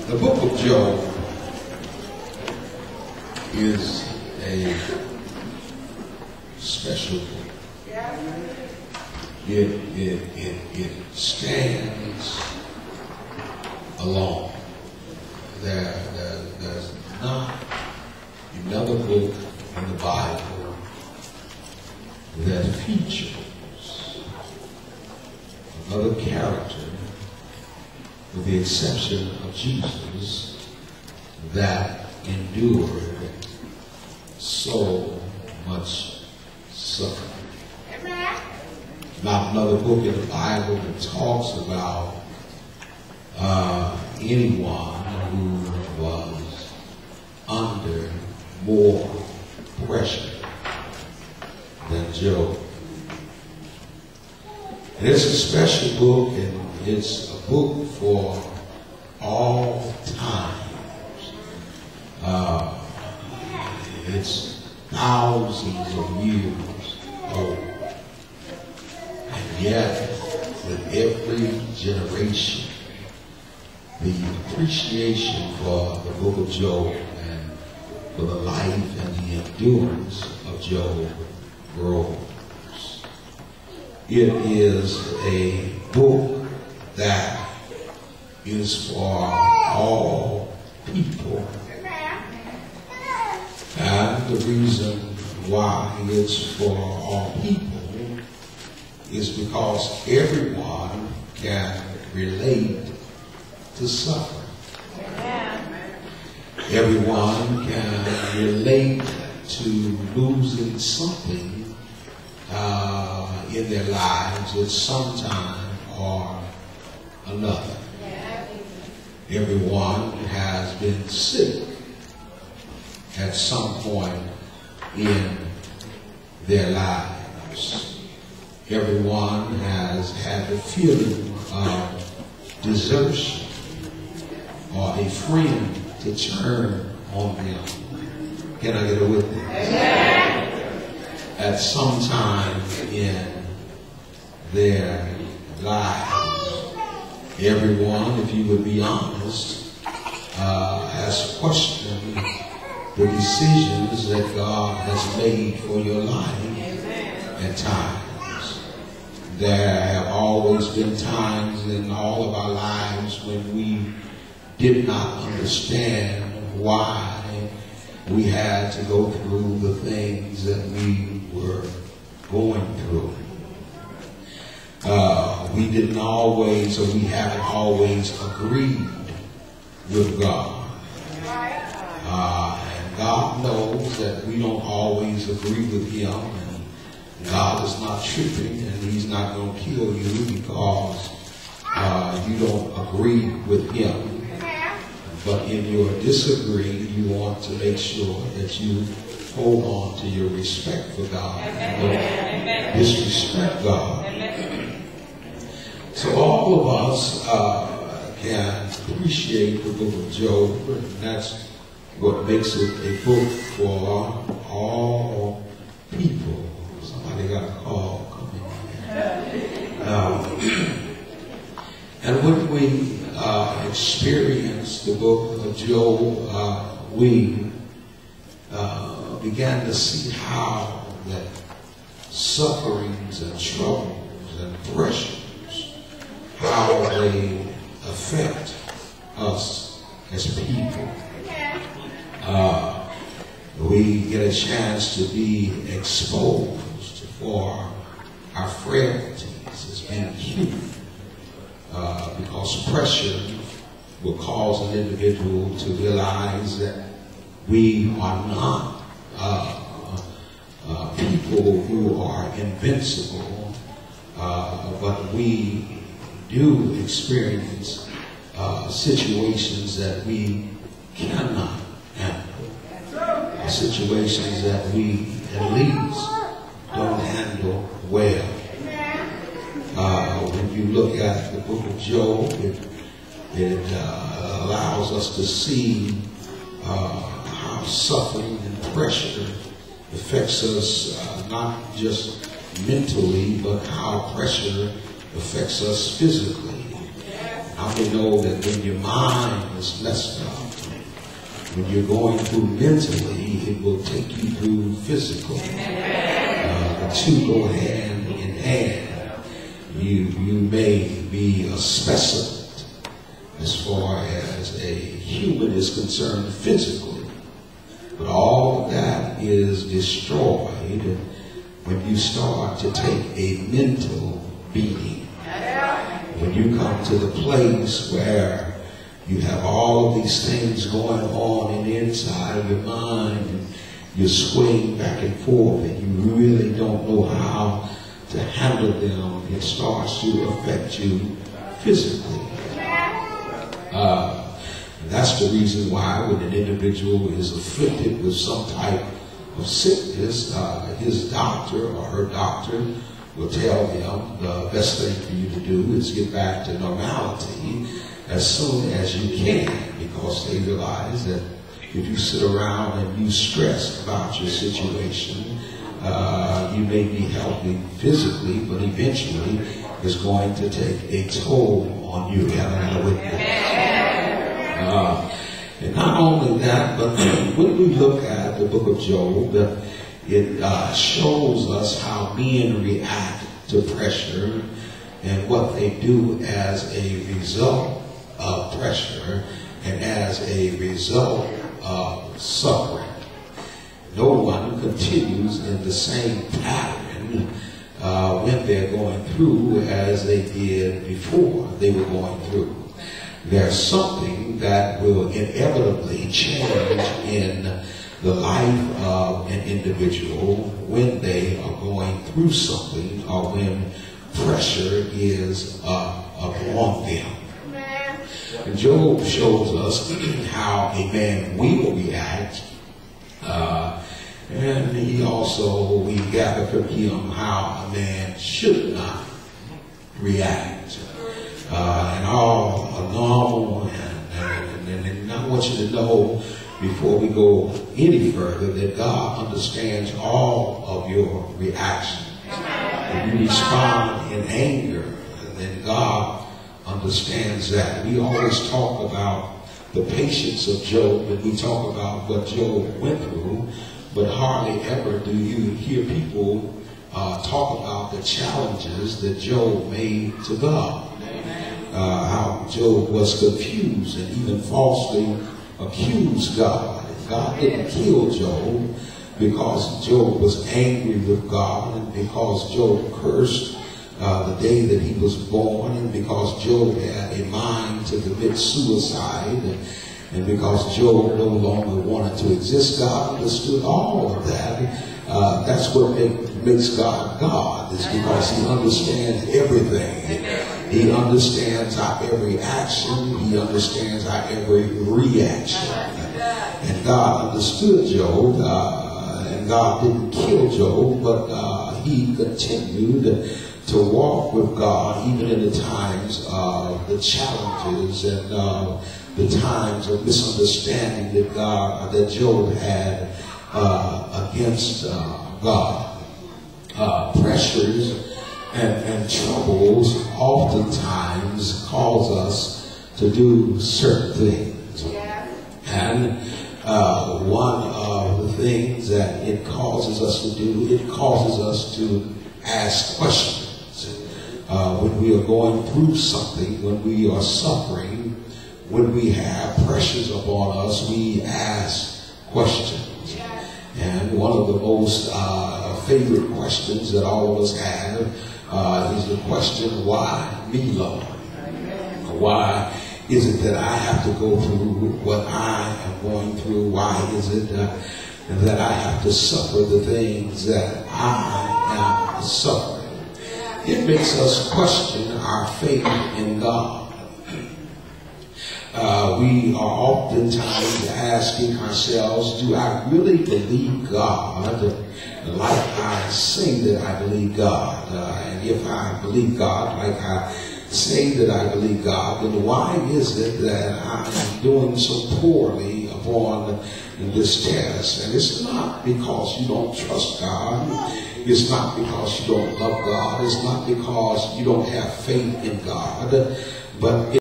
The book of Job is a special book. It stands alone. There's not another book in the Bible that features another character, with the exception of Jesus, that endured so much suffering. Not another book in the Bible that talks about anyone who was under more pressure than Job. And it's a special book, and it's a book for all times. It's thousands of years old. And yet, with every generation, the appreciation for the book of Job and for the life and the endurance of Job grows. It is a book that is for all people. And the reason why it's for all people is because everyone can relate to suffering. Everyone can relate to losing something in their lives at some time or another. Everyone has been sick at some point in their lives. Everyone has had the feeling of desertion or a friend to turn on them. Can I get a witness? At some time in their lives, everyone, if you would be honest, has questioned the decisions that God has made for your life at times. There have always been times in all of our lives when we did not understand why we had to go through the things that we were going through. We didn't always, or we haven't always agreed with God. And God knows that we don't always agree with Him. And God is not tripping, and He's not going to kill you because you don't agree with Him. But in your disagree, you want to make sure that you hold on to your respect for God and don't disrespect God. So all of us can appreciate the book of Job, and that's what makes it a book for all people. Somebody got a call coming in. And when we experienced the book of Job, we began to see how that sufferings and troubles and pressures, how they affect us as people. We get a chance to be exposed for our frailties as being human. Because pressure will cause an individual to realize that we are not people who are invincible, but we do experience situations that we cannot handle, situations that we at least don't handle well. When you look at the book of Job, it allows us to see how suffering and pressure affects us not just mentally, but how pressure affects us physically. How many know that when your mind is messed up, when you're going through mentally, it will take you through physically. The two go hand in hand. You may be a specimen as far as a human is concerned physically, but all of that is destroyed when you start to take a mental beating. When you come to the place where you have all of these things going on in the inside of your mind, and you're swaying back and forth, and you really don't know how to handle them, it starts to affect you physically. That's the reason why when an individual is afflicted with some type of sickness, his doctor or her doctor will tell them the best thing for you to do is get back to normality as soon as you can, because they realize that if you sit around and you stress about your situation, you may be healthy physically, but eventually it's going to take a toll on you. And not only that, but when we look at the book of Job, it shows us how men react to pressure and what they do as a result of pressure and as a result of suffering. No one continues in the same pattern when they're going through as they did before they were going through. There's something that will inevitably change in the life of an individual when they are going through something or when pressure is upon them. And Job shows us how a man will react, and we gather from him how a man should not react. And all normal, and I want you to know before we go any further that God understands all of your reactions. If you respond in anger, then God understands that. We always talk about the patience of Job, and we talk about what Job went through, but hardly ever do you hear people talk about the challenges that Job made to God. How Job was confused and even falsely accused God. God didn't kill Job because Job was angry with God, and because Job cursed the day that he was born, and because Job had a mind to commit suicide, and because Job no longer wanted to exist. God understood all of that. That's what makes God God, is because he understands everything. He understands our every action. He understands our every reaction. And God understood Job, and God didn't kill Job, but he continued to walk with God even in the times of the challenges and the times of misunderstanding that Job had against God. Pressures and troubles oftentimes cause us to do certain things. And one of the things that it causes us to do, it causes us to ask questions. When we are going through something, when we are suffering, when we have pressures upon us, we ask questions. And one of the most favorite questions that all of us have is the question, why me, Lord? Why is it that I have to go through what I am going through? Why is it that I have to suffer the things that I am suffering? It makes us question our faith in God. We are oftentimes asking ourselves, do I really believe God like I say that I believe God? And if I believe God like I say that I believe God, then why is it that I'm doing so poorly upon this test? And it's not because you don't trust God. It's not because you don't love God. It's not because you don't have faith in God. But